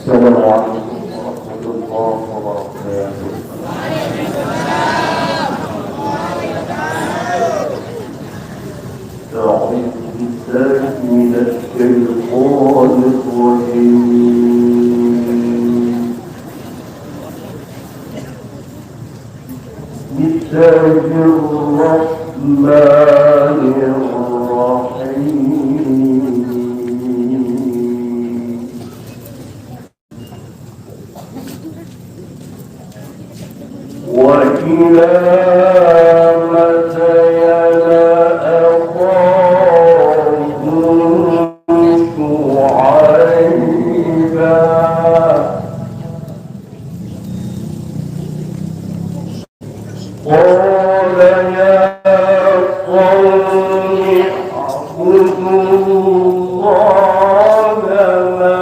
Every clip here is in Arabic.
السلام عليكم ورحمة الله وبركاته. أعوذ بالله من الشيطان الرجيم. بسم الله الرحمن الرحيم. وإلى مدين أخاهم شعيبا قال يا قوم اعبدوا الله ما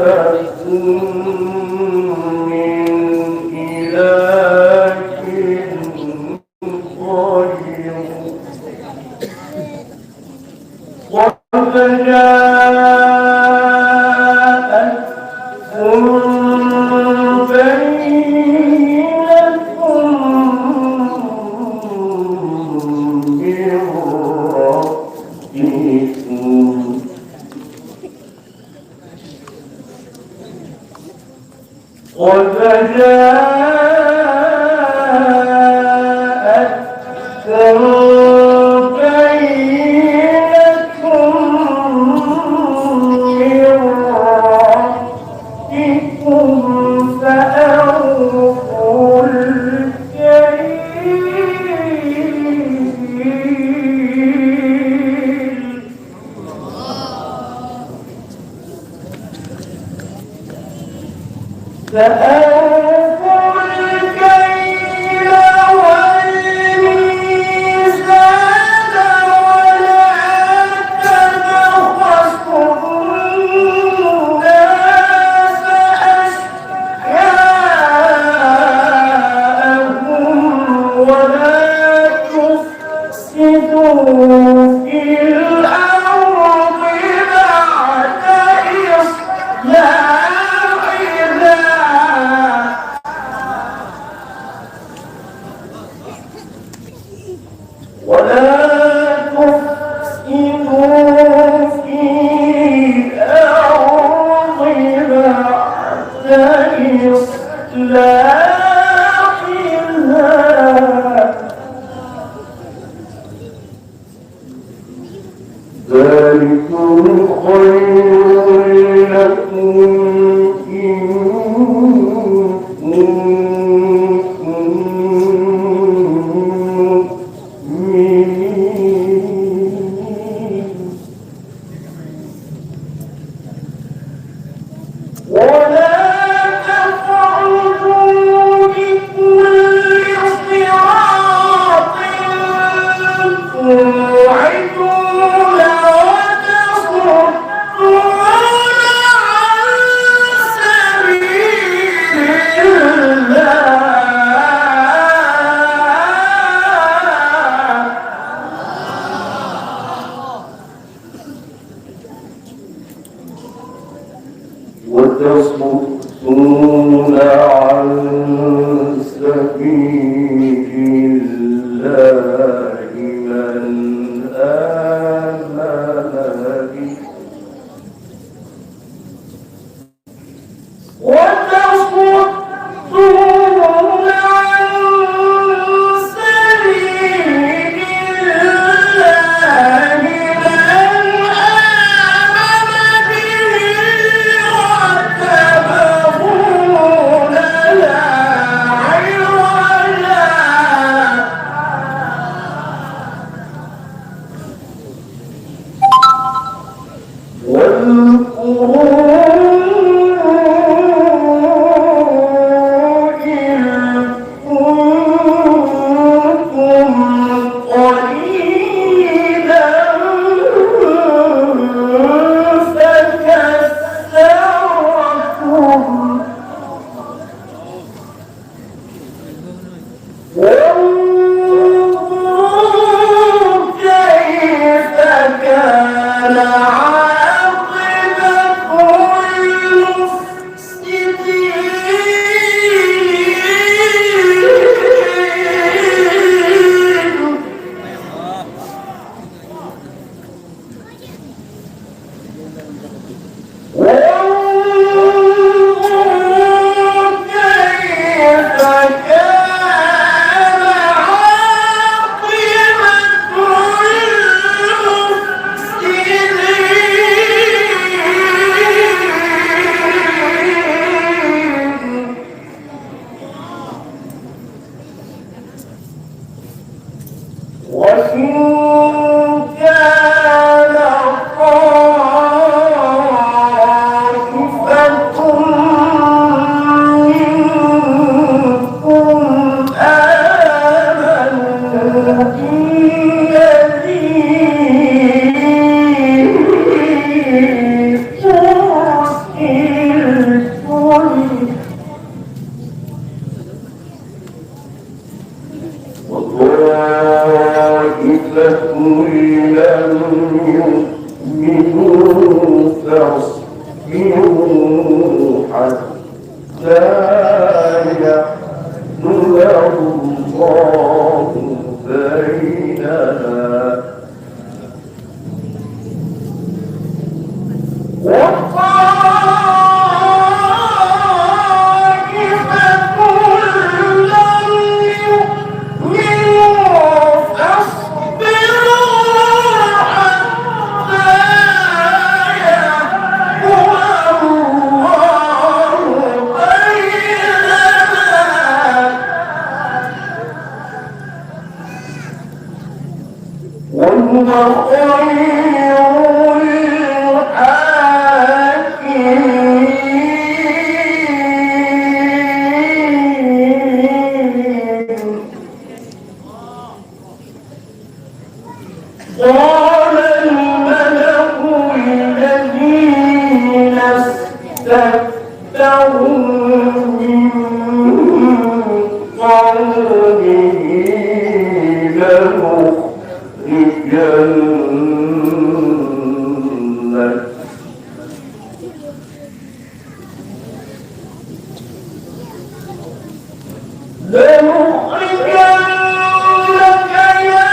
لكم من إله غيره قد جاءتكم بينة من ربكم قد جاءتكم بينة من ربكم فأوفوا الكيل فأوفوا الكيل والميزان ولا تبخسوا الناس أشياءهم ولا تفسدوا في الأرض بعد إصلاحها ولا تفسدوا في الأرض بعد إصلاحها ذلكم خير لكم إن كنتم مؤمنين ولا تقعدوا بكل صراط توعدون وتصدون عن سبيل وتصدون عن سبيل الله من آمن به وتصدون عن سبيل الله من آمن به وتبغونها عوجا فاصبروا حتى يحكم الله بيننا قال الملأ الذين استكبروا من قومه لنخرجنك يا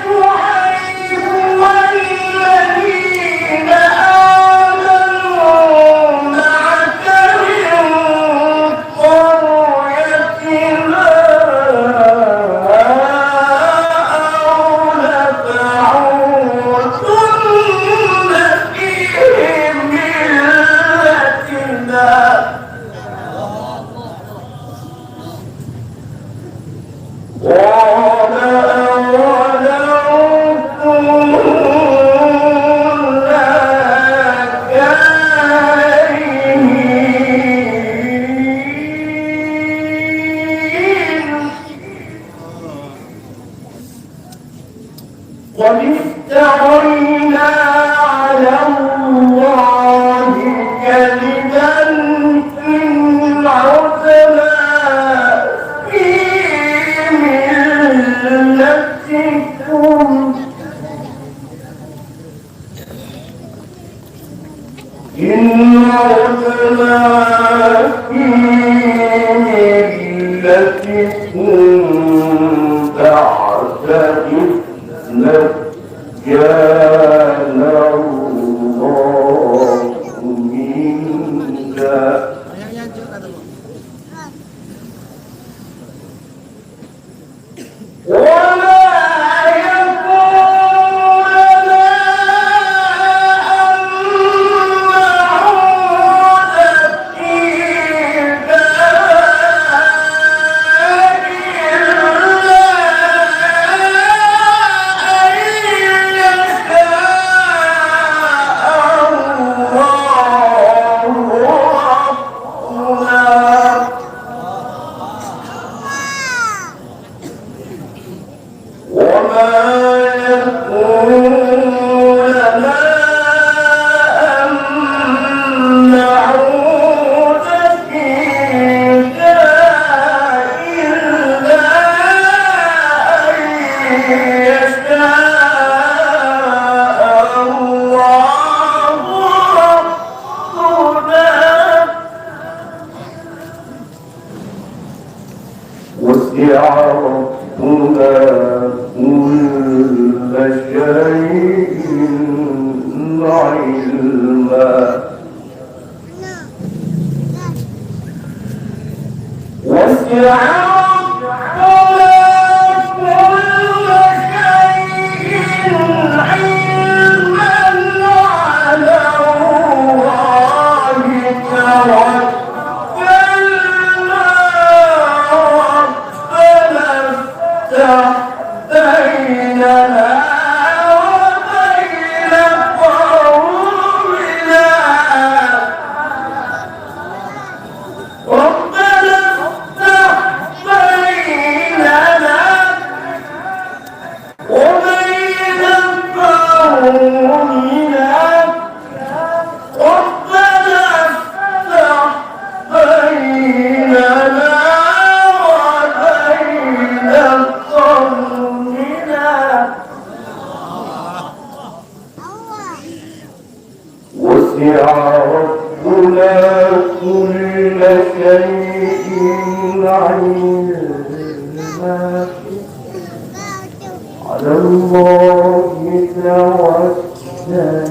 شعيب والذين آمنوا معك من قريتنا أو لتعودن في ملتنا قال أولو كنا كارهين قد افترينا على الله كذبا إن عدنا في ملتكم إن عدنا في ملتكم بعد إذ نجانا الله منا وما يكون لنا أن نعود فيها إلا أن يشاء الله ربنا وما يكون لنا أن نعود فيها إلا أن يشاء الله ربنا وسع ربنا كل شيء علما وسع ربنا كل شيء علما على الله توكلنا ربنا افتح بيننا وبين قومنا ربنا افتح ربنا كل شيء علما على الله توكلنا ربنا